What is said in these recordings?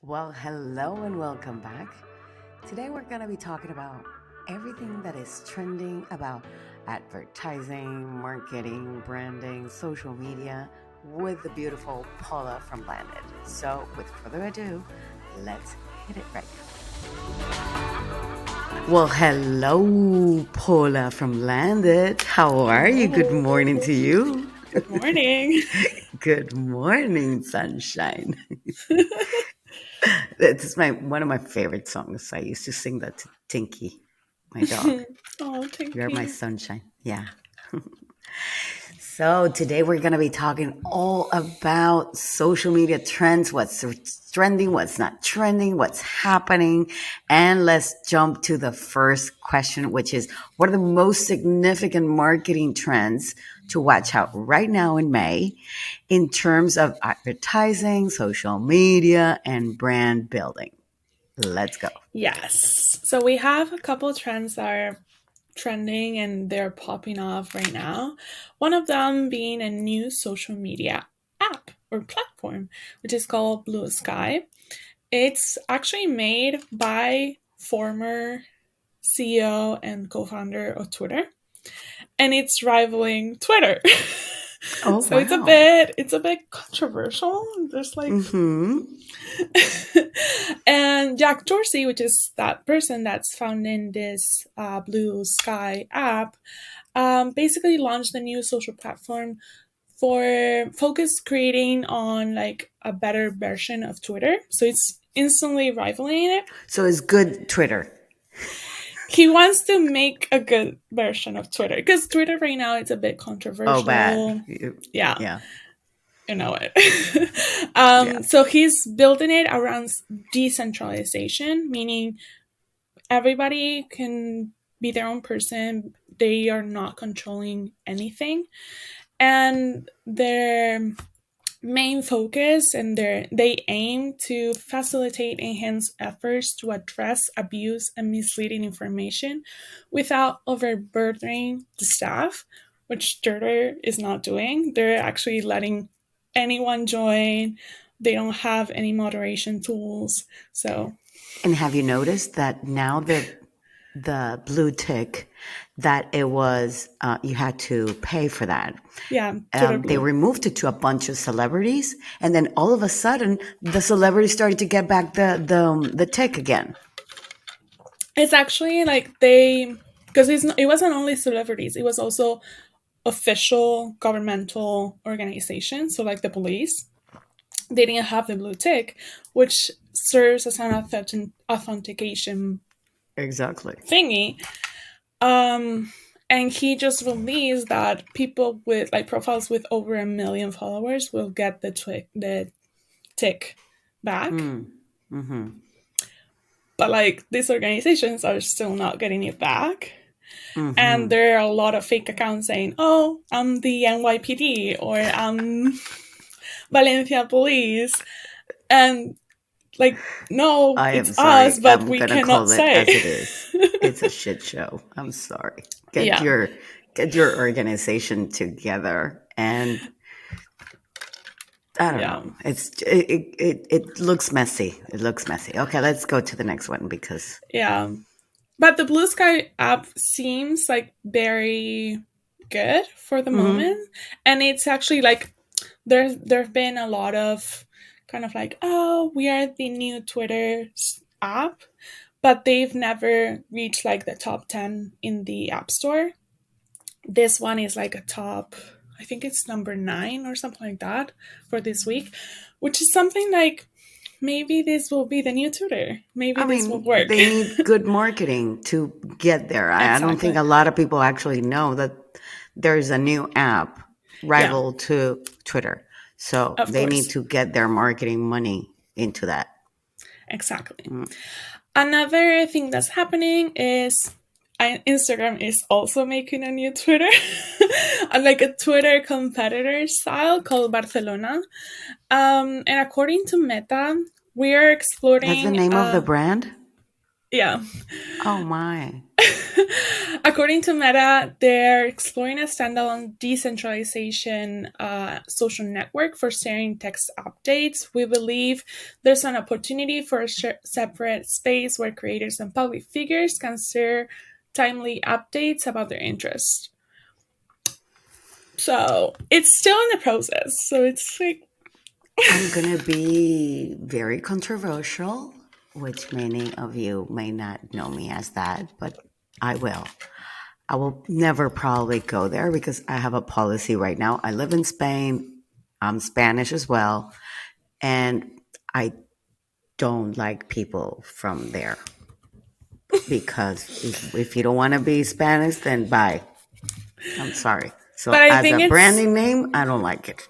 Well, hello and welcome back. Today we're going to be talking about everything that is trending about advertising, marketing, branding, social media with the beautiful Paula from Landed. So, with further ado, let's hit it right now. Well, hello, Paula from Landed. How are you? Good morning Hello. to you. Good morning. Good morning, sunshine. It's my one of my favorite songs. I used to sing that to Tinky, my dog. Oh, thank You're my you. sunshine. Yeah. So today we're going to be talking all about social media trends, what's trending, what's not trending, what's happening. And let's jump to the first question, which is what are the most significant marketing trends to watch out right now in May in terms of advertising, social media, and brand building? Let's go. Yes. So we have a couple trends that are trending and they're popping off right now. One of them being a new social media app or platform, which is called Blue Sky. It's actually made by former CEO and co-founder of Twitter, and it's rivaling Twitter. Oh, So wow. it's a bit controversial. There's like Mm-hmm. and Jack Dorsey, which is that person that's founding this Blue Sky app, basically launched a new social platform for focus creating on like a better version of Twitter. So it's instantly rivaling it. So it's good Twitter. He wants to make a good version of Twitter because Twitter right now it's a bit Oh, bad. controversial. Yeah, Yeah. you know it. Yeah. So he's building it around decentralization, meaning everybody can be their own person. They are not controlling anything. And their main focus and they aim to facilitate enhanced efforts to address abuse and misleading information without overburdening the staff, which Twitter is not doing. They're actually letting anyone join. They don't have any moderation tools. So And have you noticed that now the blue tick that it was you had to pay for that? yeah, Twitter They Blue. removed it to a bunch of celebrities, and then all of a sudden, the celebrities started to get back the tick again. It's actually like they because it wasn't only celebrities. It was also official governmental organizations. So like the police, they didn't have the blue tick, which serves as an authentication Exactly. thingy. Um, and he just released that people with like profiles with over 1 million followers will get the tick back. Mm. Mm-hmm. But like these organizations are still not getting it back. And Mm-hmm. there are a lot of fake accounts saying, "Oh, I'm the NYPD" or "I'm Valencia Police," and like, no, I am it's us, sorry. but I'm we gonna cannot call it say. as it is. It's a shit show. I'm sorry. Get Yeah, your get your organization together. And I don't yeah, know. It looks messy. It looks messy. Okay, let's go to the next one because yeah. But the Blue Sky app seems like very good for the hmm moment, and it's actually like there've been a lot of kind of like, oh, we are the new Twitter app, but they've never reached like the top 10 in the App Store. This one is like a top, I think it's number 9 or something like that for this week, which is something like maybe this will be the new Twitter. Maybe I this will mean, work. they need good marketing to get there. I don't think Exactly. a lot of people actually know that there's a new app Yeah, rival to Twitter. So of they need course. to get their marketing money into that. Exactly. Mm. Another thing that's happening is Instagram is also making a new Twitter, like a Twitter competitor style called Barcelona. And according to Meta, we are That's the exploring. name of the brand? Yeah, Oh my. According to Meta, they're exploring a standalone decentralization social network for sharing text updates. We believe there's an opportunity for a separate space where creators and public figures can share timely updates about their interests. So it's still in the process. So it's like, I'm gonna be very controversial, which many of you may not know me as that, but I will. I will never probably go there because I have a policy right now. I live in Spain. I'm Spanish as well. And I don't like people from there because if you don't want to be Spanish, then bye. I'm sorry. but So I as think a it's, branding name, I don't like it.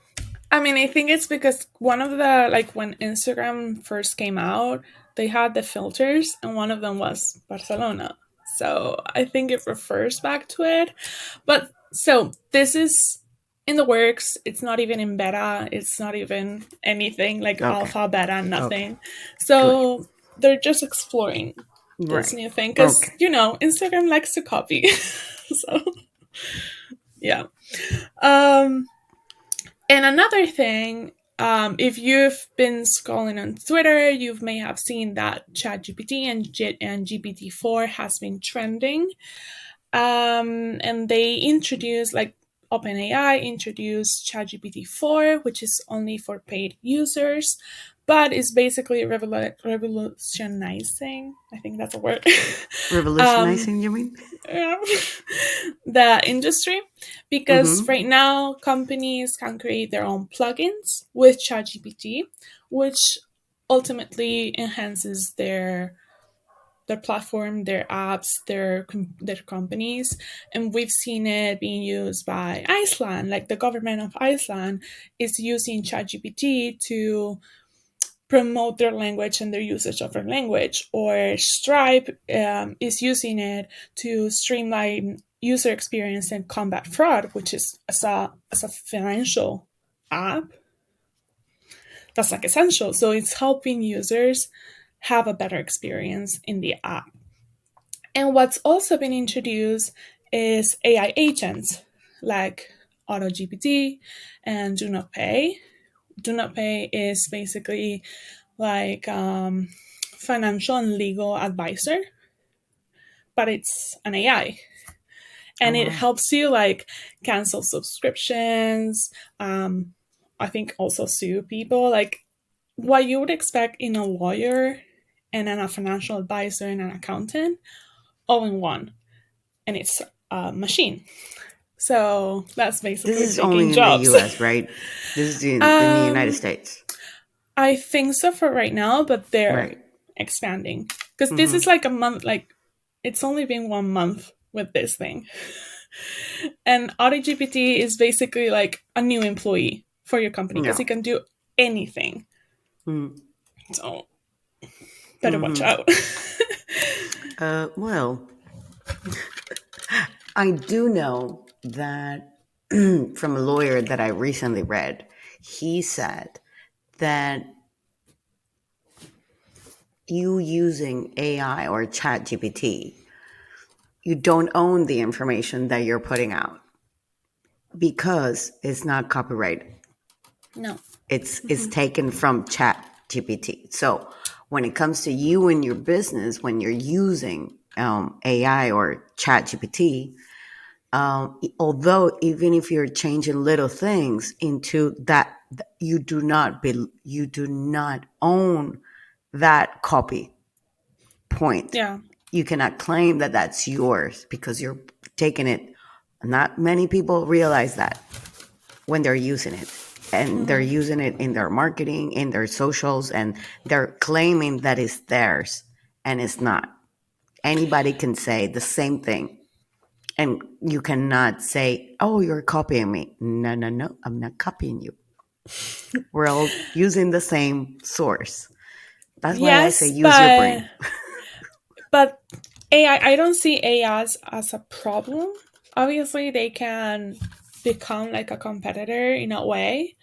I mean, I think it's because one of the, like, when Instagram first came out, they had the filters, and one of them was Barcelona. So I think it refers back to it. But so this is in the works. It's not even in beta. It's not even anything like Okay. alpha, beta, Okay. nothing. Good. So they're just exploring this Right. new thing because, Okay. Instagram likes to copy. So, yeah. Um, And another thing, if you've been scrolling on Twitter, you may have seen that ChatGPT and GPT-4 has been trending. And they introduced, like, OpenAI introduced ChatGPT-4, which is only for paid users, but is basically revolutionizing. I think that's a word. um, Revolutionizing, you mean? the industry, because Mm-hmm. right now companies can create their own plugins with ChatGPT, which ultimately enhances their platform, their apps, their companies. And we've seen it being used by Iceland. Like, the government of Iceland is using ChatGPT to promote their language and their usage of their language. Or Stripe is using it to streamline user experience and combat fraud, which is as a financial app that's like essential. So it's helping users have a better experience in the app. And what's also been introduced is AI agents like AutoGPT and Do Not Pay. Do Not Pay is basically like financial and legal advisor, but it's an AI, Oh, and it wow. helps you, like, cancel subscriptions. I think also sue people, like what you would expect in a lawyer and in a financial advisor and an accountant, all in one, and it's a machine. So that's This basically is taking only in the jobs. US, right? This is in the United um, States. I think so for right now, but they're Right. expanding because this is Mm-hmm. like a month. Like, it's only been 1 month with this thing, and AutoGPT is basically like a new employee for your company because No. it can do anything. Mm-hmm. So better watch Mm-hmm. out. Well, I do know that from a lawyer that I recently read, he said that you using AI or ChatGPT, you don't own the information that you're putting out because it's not copyrighted. No. It's taken from ChatGPT. So when it comes to you and your business, when you're using AI or ChatGPT, although even if you're changing little things into that, you do not own that copy point. Yeah. You cannot claim that that's yours because you're taking it. Not many people realize that when they're using it. And they're Mm-hmm. using it in their marketing, in their socials, and they're claiming that it's theirs, and it's not. Anybody can say the same thing. And you cannot say, oh, you're copying me. No, no, no, I'm not copying you. We're all using the same source. That's why I say Yes, use your but brain. but AI, I don't see AI as a problem. Obviously, they can become like a competitor in a way,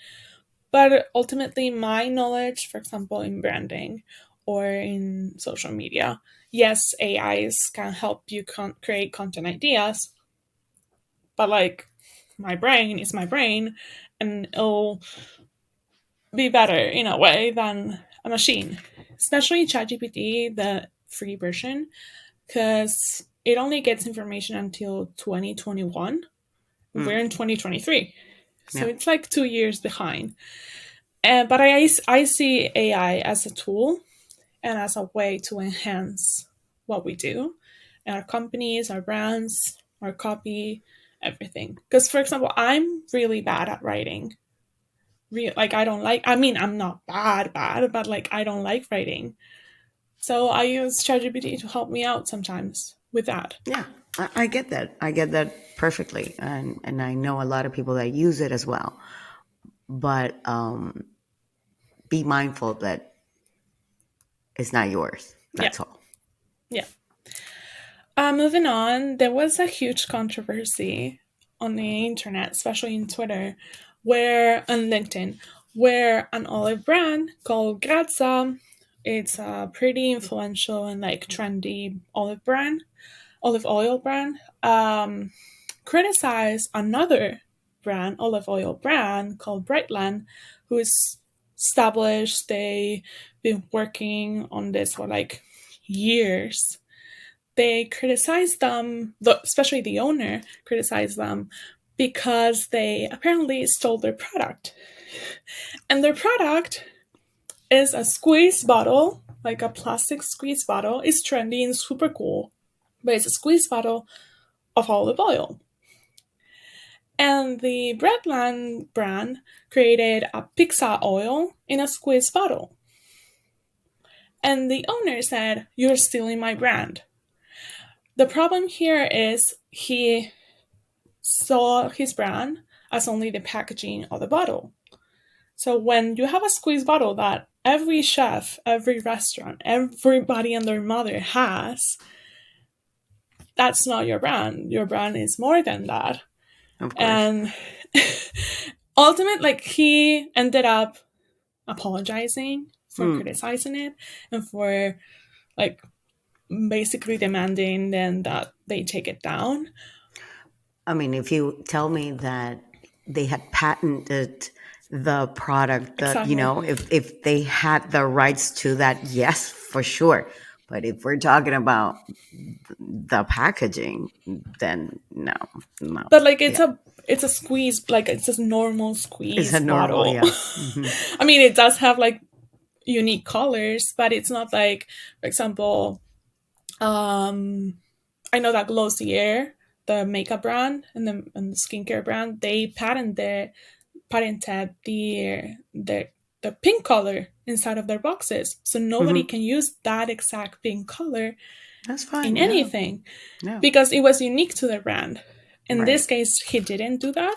but ultimately, my knowledge, for example, in branding or in social media. Yes, AIs can help you create content ideas, but like my brain is my brain, and it'll be better in a way than a machine, especially ChatGPT, the free version, because it only gets information until 2021. We're in 2023, so Yeah. it's like 2 years behind. But I see AI as a tool and as a way to enhance what we do, our companies, our brands, our copy, everything. Because, for example, I'm really bad at writing. Like, I don't like, I mean, I'm not bad, but like, I don't like writing. So I use ChatGPT to help me out sometimes with that. Yeah. I get that. I get that perfectly. And I know a lot of people that use it as well. But be mindful that it's not yours. Yeah, That's all. yeah. Moving on, there was a huge controversy on the internet, especially in Twitter, and LinkedIn, where an olive brand called Grazza, it's a pretty influential and like trendy olive oil brand, criticized another olive oil brand called Brightland, who is established. They've been working on this for like years. They criticized them, especially the owner criticized them because they apparently stole their product. And their product is a squeeze bottle, like a plastic squeeze bottle. It's trendy and super cool, but it's a squeeze bottle of olive oil. And the Breadland brand created a pizza oil in a squeeze bottle. And the owner said, "You're stealing my brand." The problem here is he saw his brand as only the packaging of the bottle. So when you have a squeeze bottle that every chef, every restaurant, everybody and their mother has, that's not your brand. Your brand is more than that. Of course. And ultimately, like, he ended up apologizing for criticizing it and for like basically demanding then that they take it down. I mean, if you tell me that they had patented the product, that, Exactly. if they had the rights to that, yes, for sure. But if we're talking about the packaging, then no, no. But like Yeah. it's a squeeze, like it's a normal It's a squeeze normal, bottle. yeah. Hmm. I mean, it does have like unique colors, but it's not like, for example, um I know that Glossier, the makeup brand and the skincare brand, they patented the pink color inside of their boxes, so nobody Hmm. can use that exact pink color That's in fine. Yeah. anything Yeah. because it was unique to the brand. In Right. this case, he didn't do that,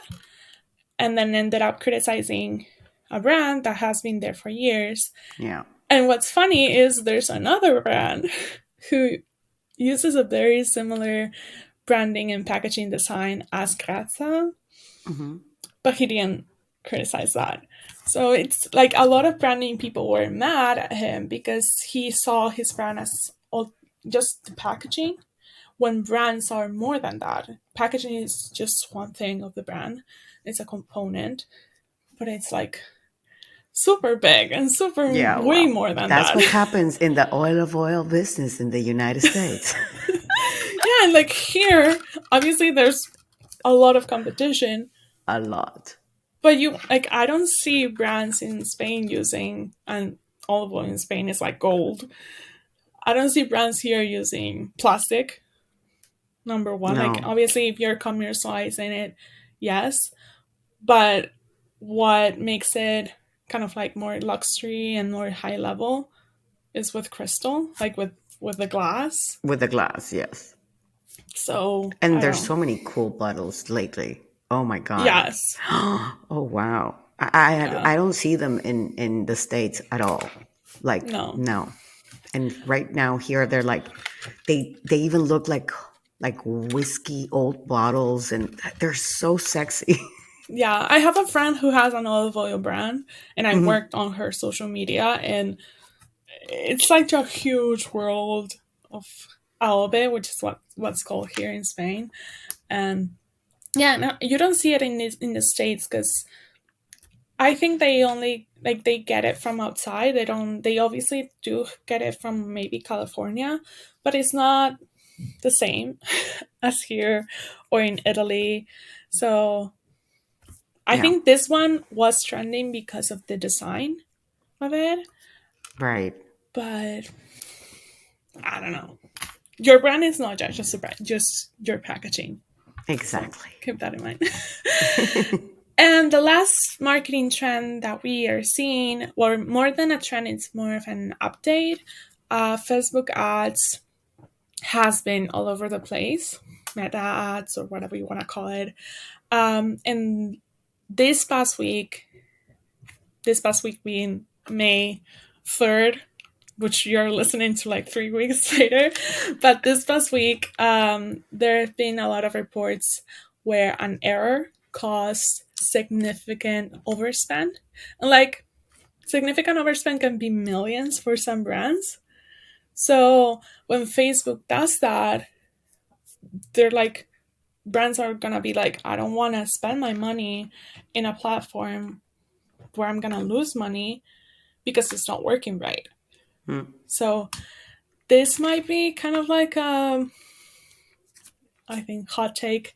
and then ended up criticizing a brand that has been there for years. Yeah. And what's funny is there's another brand who uses a very similar branding and packaging design as Grazza, Hmm. but he didn't criticize that. So it's like a lot of branding people were mad at him because he saw his brand as just the packaging, when brands are more than that. Packaging is just one thing of the brand, it's a component, but it's like super big and super Yeah. way Well, more than that's that. what happens in the oil business in the United States. Yeah, and like here, obviously there's a lot of competition, A lot. but you like I don't see brands in Spain using, and olive oil in Spain is like gold. I don't see brands here using plastic. Number one, like No. obviously if you're commercializing it, yes, but what makes it kind of like more luxury and more high level is with crystal, like with the glass. With the glass, yes. So And I there's don't. so many cool bottles lately. Oh my god. Yes. Oh wow. I Yeah. I don't see them in the States at all. Like No. no. And right now here they're like they even look like whiskey old bottles, and they're so sexy. Yeah, I have a friend who has an olive oil brand, and I Mhm. worked on her social media, and it's like a huge world of Aobe, which is what's called here in Spain. And yeah, no, you don't see it in the States because I think they only like they get it from outside. They don't. They obviously do get it from maybe California, but it's not the same as here or in Italy. So I Yeah. think this one was trending because of the design of it, Right. but I don't know. Your brand is not just a brand, just your packaging. So Exactly. keep that in mind. And the last marketing trend that we are seeing, or more than a trend, it's more of an update. Facebook ads has been all over the place, meta ads or whatever you want to call it. And this past week, being May 3rd, which you're listening to like 3 weeks later, but this past week, there have been a lot of reports where an error caused significant overspend. And like significant overspend can be millions for some brands. So when Facebook does that, they're like, brands are gonna be like, I don't wanna spend my money in a platform where I'm gonna lose money because it's not working right. So this might be kind of like I think hot take,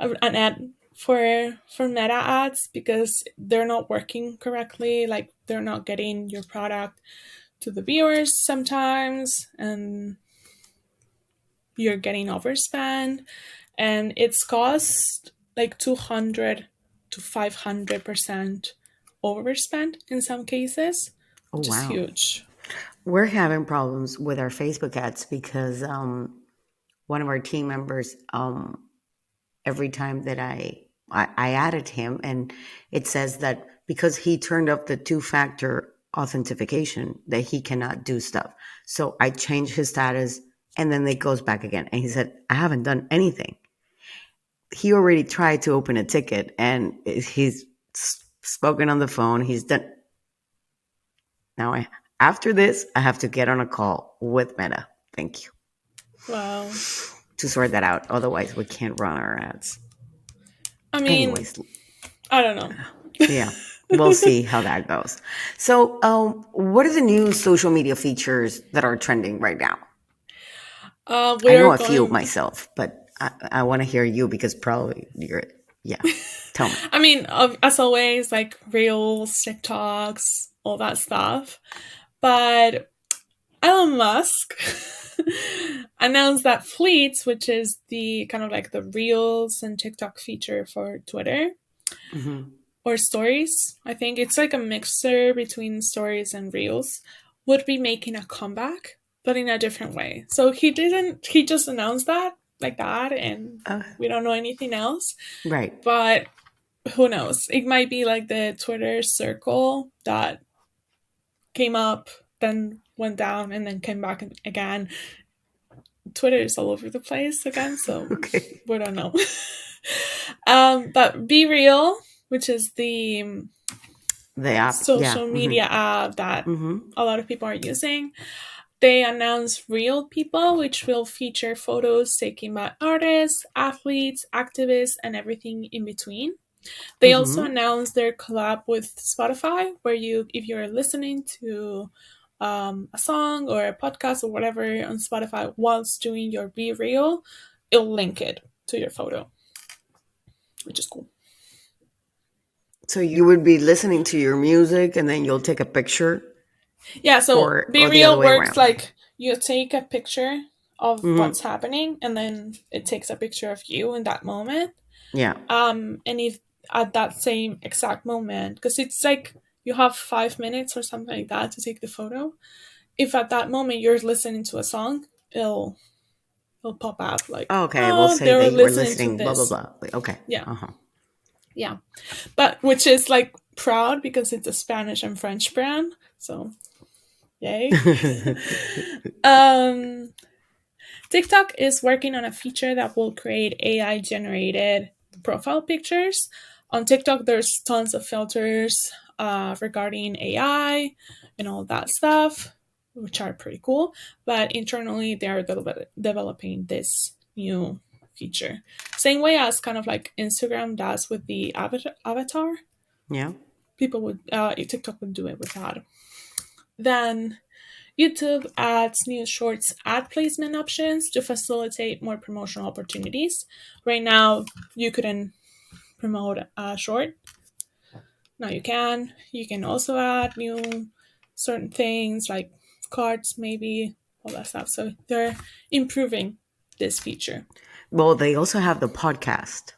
an ad for meta ads because they're not working correctly. Like they're not getting your product to the viewers sometimes, and you're getting overspent, and it's cost like 200 to 500% overspent in some cases, Oh, which is wow. huge. We're having problems with our Facebook ads because one of our team members, every time that I added him, and it says that because he turned up the 2-factor authentication, that he cannot do stuff. So I changed his status, and then it goes back again. And he said, I haven't done anything. He already tried to open a ticket, and he's spoken on the phone. He's done. Now, after this, I have to get on a call with Meta. Thank you. Wow. To sort that out. Otherwise, we can't run our ads. I mean, Anyways, I don't know. yeah, we'll see how that goes. So, what are the new social media features that are trending right now? I know We're a few going. myself, but I want to hear you because probably you're, yeah. Tell me. I mean, as always, like Reels, TikToks, all that stuff. But Elon Musk announced that Fleets, which is the kind of like the Reels and TikTok feature for Twitter, Mm-hmm. or Stories, I think it's like a mixture between Stories and Reels, would be making a comeback, but in a different way. So he just announced that like that, and we don't know anything else. Right. But who knows? It might be like the Twitter circle that came up, then went down, and then came back again. Twitter is all over the place again, so Okay. we don't know. But Be Real, which is the The app. Yeah. social Mm-hmm. media app that Mm-hmm. a lot of people are using, they announced Real People, which will feature photos taken by artists, athletes, activists, and everything in between. They also Mm-hmm. announced their collab with Spotify, where if you're listening to a song or a podcast or whatever on Spotify whilst doing your Be Real, it'll link it to your photo, which is cool. So you would be listening to your music and then you'll take a picture, Yeah, so Be or the other Real way works around. like you take a picture of Mm-hmm. what's happening, and then it takes a picture of you in that moment. Yeah. And if at that same exact moment, because it's like you have 5 minutes or something like that to take the photo. If at that moment you're listening to a song, it'll pop up like, Oh, okay. We'll oh, say they're that you were listening to listening, blah, blah, this. blah. Okay. Yeah, Uh-huh. yeah. But which is like proud because it's a Spanish and French brand. So yay. um TikTok is working on a feature that will create AI generated profile pictures. On TikTok, there's tons of filters regarding AI and all that stuff. which are pretty cool. But internally, they are developing this new feature. Same way as kind of like Instagram does with the avatar. Yeah. People would, TikTok would do it with that. Then YouTube adds new shorts ad placement options to facilitate more promotional opportunities. Right now, you couldn't promote a short. Now you can. You can also add new certain things like cards, maybe all that stuff. So they're improving this feature. Well, they also have the podcast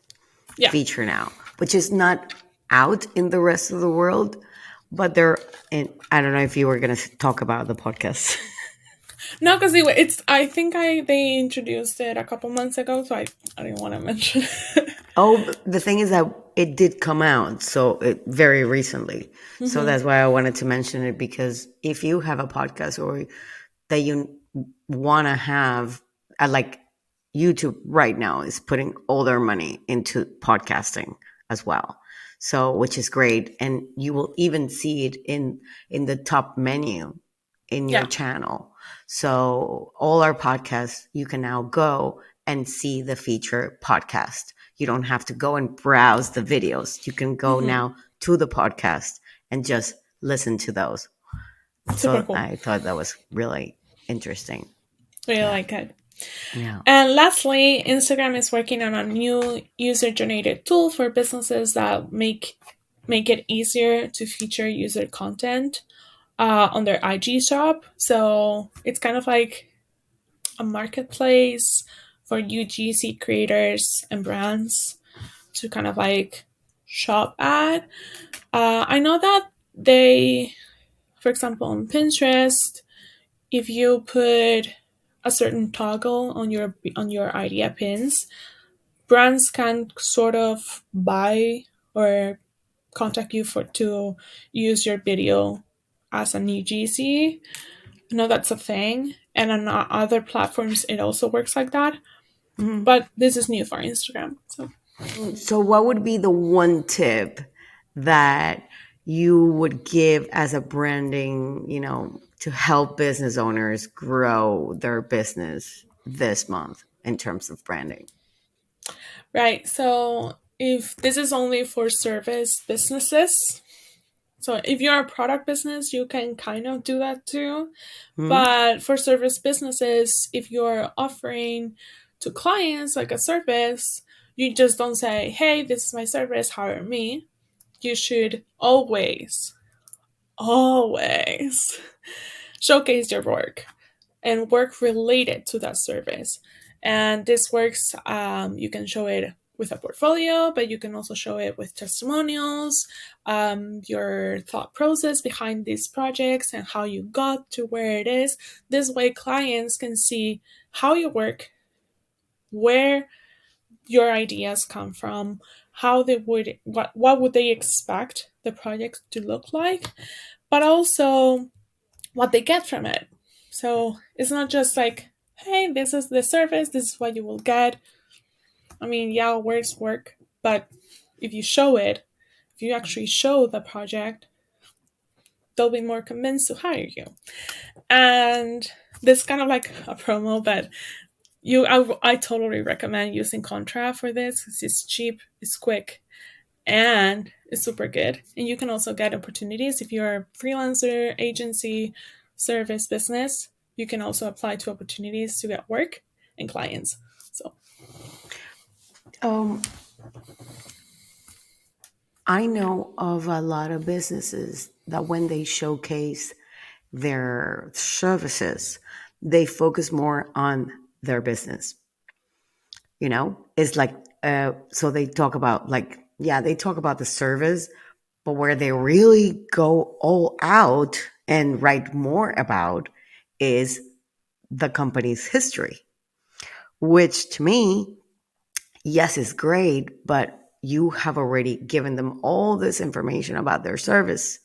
Yeah. feature now, which is not out in the rest of the world, but they're in. I don't know if you were going to talk about the podcast. No, because it's. I think they introduced it a couple months ago, so I didn't want to mention it. Oh, the thing is that it did come out very recently. So Mm-hmm. that's why I wanted to mention it, because if you have a podcast or that you want to have, like YouTube right now is putting all their money into podcasting as well. So, which is great. And you will even see it in the top menu in your Yeah. channel. So all our podcasts, you can now go and see the feature podcast. You don't have to go and browse the videos. You can go Mm-hmm. now to the podcast and just listen to those. Super So cool. I thought that was really interesting. Really Yeah. like it. Yeah. And lastly, Instagram is working on a new user-generated tool for businesses that make it easier to feature user content on their IG shop. So it's kind of like a marketplace for UGC creators and brands to kind of like shop at. I know that for example, on Pinterest, if you put a certain toggle on your idea pins, brands can sort of buy or contact you for to use your video as an UGC. I know that's a thing, and on other platforms it also works like that. Mhm. But this is new for Instagram. So So what would be the one tip that you would give as a branding, to help business owners grow their business this month in terms of branding? right, so if this is only for service businesses, so if you're a product business, you can kind of do that too. Hmm. But for service businesses, if you're offering to clients like a service, you just don't say, hey, this is my service, hire me. You should always showcase your work and work related to that service. And this works, you can show it with a portfolio, but you can also show it with testimonials, your thought process behind these projects and how you got to where it is. This way, clients can see how you work, where your ideas come from, how they would what would they expect the project to look like, but also what they get from it. So it's not just like, hey, this is the service, this is what you will get. I mean, yeah, words work, but if you show it, if you actually show the project, they'll be more convinced to hire you. And this kind of like a promo, but I totally recommend using Contra for this because it's cheap, it's quick, and it's super good. And you can also get opportunities if you're a freelancer, agency, service business. You can also apply to opportunities to get work and clients. So Um, I know of a lot of businesses that when they showcase their services, they focus more on their business. It's like, so they talk about, like, yeah, they talk about the service, but where they really go all out and write more about is the company's history, which to me, yes, is great, but you have already given them all this information about their service,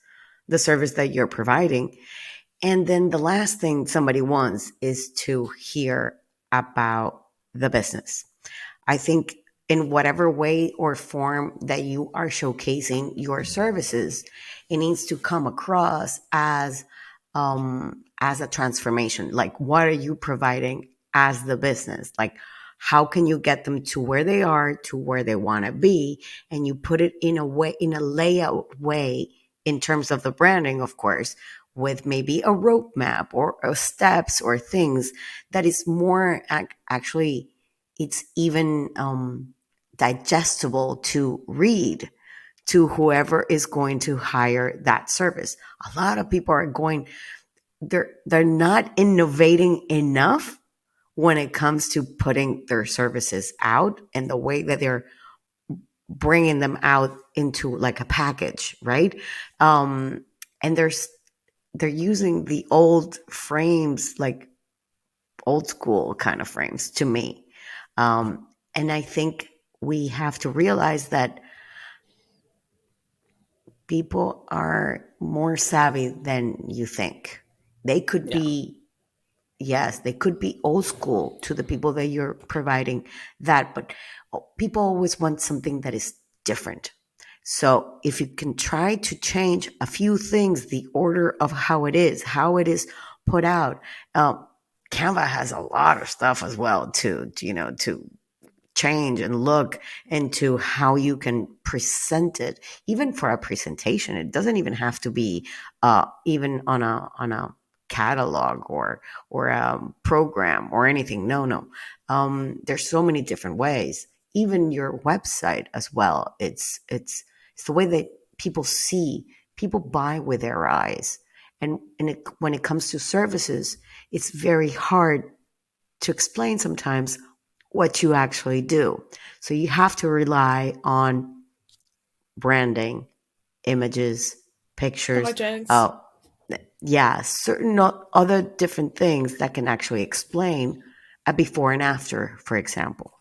the service that you're providing. And then the last thing somebody wants is to hear about the business. I think in whatever way or form that you are showcasing your services, it needs to come across as as a transformation? Like, what are you providing as the business? Like, how can you get them to where they are, to where they want to be? And you put it in a way, in a layout way, in terms of the branding, of course, with maybe a roadmap or steps or things that is more actually, it's even digestible to read to whoever is going to hire that service. A lot of people are going, they're not innovating enough when it comes to putting their services out and the way that they're bringing them out into like a package, right? And they're using the old frames, like old school kind of frames to me. And I think we have to realize that people are more savvy than you think. They could Yeah. be, yes, they could be old school to the people that you're providing that, but people always want something that is different. So if you can try to change a few things, the order of how it is put out. Canva has a lot of stuff as well to change and look into how you can present it. Even for a presentation, it doesn't even have to be even on a catalog or a program or anything. No. There's so many different ways. Even your website as well. It's the way that people see, people buy with their eyes. And when it comes to services, it's very hard to explain sometimes what you actually do. So you have to rely on branding, images, pictures, Projects. uh, yeah, certain other different things that can actually explain a before and after, for example.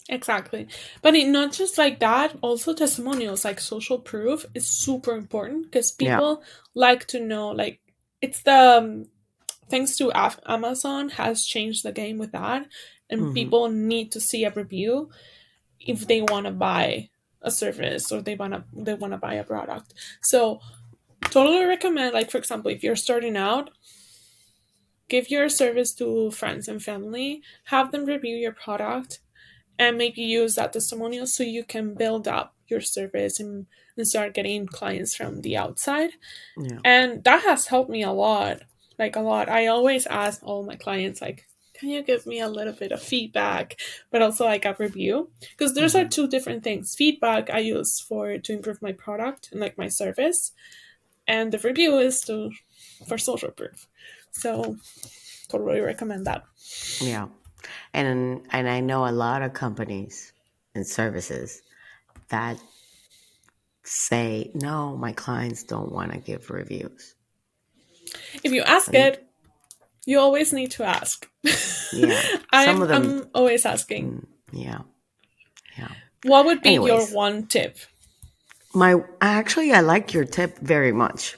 Exactly. But not just like that, also testimonials, like social proof is super important because Yeah. people like to know, like, it's the thanks to Amazon has changed the game with that, and Hmm. people need to see a review if they want to buy a service or they want to buy a product. So totally recommend, like, for example, if you're starting out, give your service to friends and family, have them review your product, and maybe use that testimonial so you can build up your service and start getting clients from the outside. Yeah. And that has helped me a lot, like a lot. I always ask all my clients, like, can you give me a little bit of feedback, but also like a review, because those are Hmm. two different things. Feedback I use for to improve my product and like my service, and the review is to for social proof. So totally recommend that. Yeah. And I know a lot of companies and services that say, no, my clients don't want to give reviews. If you ask And it, you always need to ask. yeah, some I'm of them, I'm always asking. yeah, yeah. What would be your Anyways, one tip? I like your tip very much.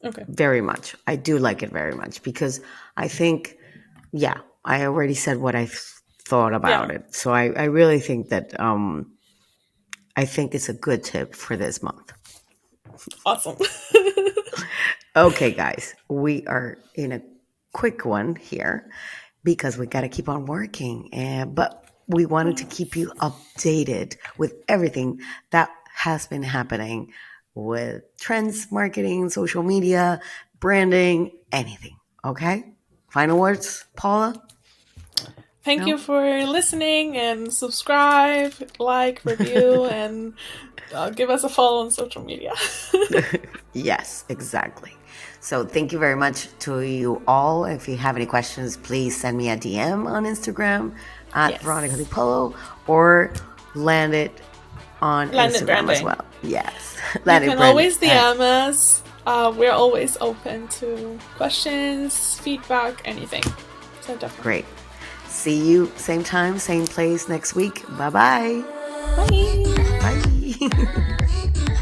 Okay. Very much. I do like it very much because I think, yeah, I already said what I thought about Yeah. it. So I really think that I think it's a good tip for this month. Awesome. Okay, guys, we are in a quick one here because we got to keep on working. But we wanted to keep you updated with everything that has been happening with trends, marketing, social media, branding, anything. Okay? Final words, Paula? Thank you No? for listening, and subscribe, like, review, and give us a follow on social media. Yes, exactly. So thank you very much to you all. If you have any questions, please send me a DM on Instagram at Veronica Yes. Polo or land it on Landed Instagram as branding. well. Yes, You land it can branding. always DM us. We're always open to questions, feedback, anything. So definitely. Great. See you same time, same place next week. Bye-bye. Bye. Bye.